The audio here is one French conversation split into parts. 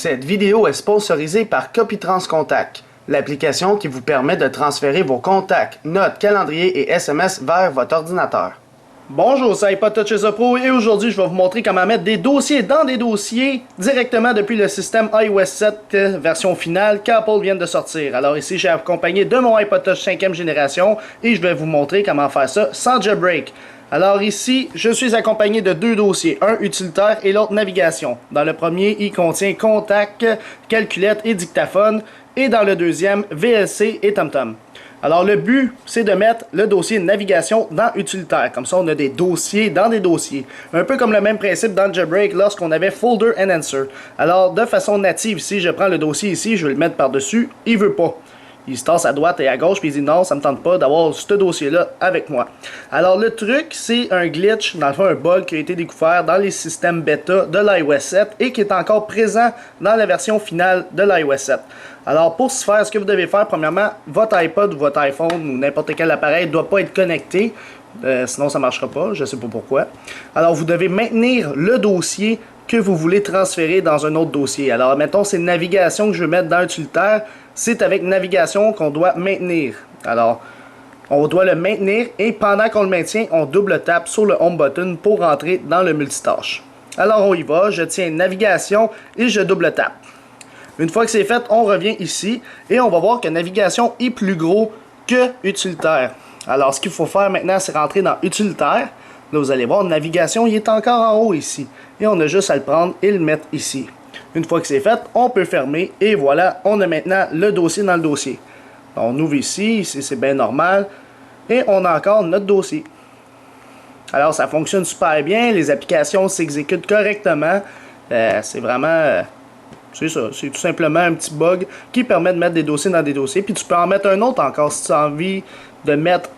Cette vidéo est sponsorisée par CopyTransContact, l'application qui vous permet de transférer vos contacts, notes, calendriers et SMS vers votre ordinateur. Bonjour, c'est iPodTouch Pro et aujourd'hui je vais vous montrer comment mettre des dossiers dans des dossiers directement depuis le système iOS 7 version finale qu'Apple vient de sortir. Alors ici j'ai accompagné de mon iPod Touch 5e génération et je vais vous montrer comment faire ça sans jailbreak. Alors ici, je suis accompagné de deux dossiers, un utilitaire et l'autre navigation. Dans le premier, il contient contact, calculette et dictaphone, et dans le deuxième, VLC et TomTom. Alors le but, c'est de mettre le dossier navigation dans utilitaire. Comme ça, on a des dossiers dans des dossiers. Un peu comme le même principe dans le jailbreak lorsqu'on avait folder and answer. Alors de façon native, si je prends le dossier ici, je vais le mettre par-dessus, il veut pas. Il se tasse à droite et à gauche puis il dit non, ça me tente pas d'avoir ce dossier-là avec moi. Alors le truc, c'est un glitch, dans le fond un bug qui a été découvert dans les systèmes bêta de l'iOS 7 et qui est encore présent dans la version finale de l'iOS 7. Alors pour ce faire, ce que vous devez faire, premièrement, votre iPod ou votre iPhone ou n'importe quel appareil ne doit pas être connecté. Sinon ça ne marchera pas, je ne sais pas pourquoi. Alors vous devez maintenir le dossier que vous voulez transférer dans un autre dossier. Alors mettons c'est navigation que je veux mettre dans utilitaire, c'est avec navigation qu'on doit maintenir. Alors on doit le maintenir et pendant qu'on le maintient, on double tape sur le home button pour rentrer dans le multitâche. Alors on y va, je tiens navigation et je double tape. Une fois que c'est fait, on revient ici et on va voir que navigation est plus gros que utilitaire. Alors ce qu'il faut faire maintenant, c'est rentrer dans utilitaire. Là, vous allez voir, navigation, il est encore en haut ici. Et on a juste à le prendre et le mettre ici. Une fois que c'est fait, on peut fermer. Et voilà, on a maintenant le dossier dans le dossier. On ouvre ici c'est bien normal. Et on a encore notre dossier. Alors, ça fonctionne super bien. Les applications s'exécutent correctement. C'est vraiment... c'est ça, c'est tout simplement un petit bug qui permet de mettre des dossiers dans des dossiers. Puis tu peux en mettre un autre encore si tu as envie de mettre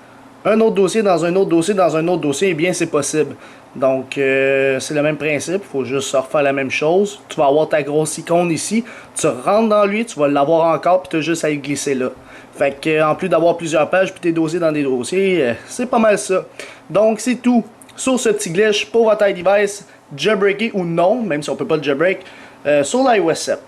un autre dossier dans un autre dossier dans un autre dossier, eh bien c'est possible. Donc c'est le même principe, il faut juste refaire la même chose. Tu vas avoir ta grosse icône ici, tu rentres dans lui, tu vas l'avoir encore, puis tu as juste à y glisser là. Fait que en plus d'avoir plusieurs pages puis tes dossiers dans des dossiers, c'est pas mal ça. Donc c'est tout sur ce petit glitch pour votre iDevice, jailbreaké ou non, même si on peut pas le jailbreak, sur l'iOS 7.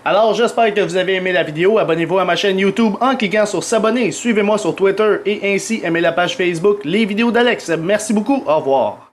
Alors j'espère que vous avez aimé la vidéo, abonnez-vous à ma chaîne YouTube en cliquant sur s'abonner, suivez-moi sur Twitter et ainsi aimez la page Facebook Les Vidéos d'Alex. Merci beaucoup, au revoir.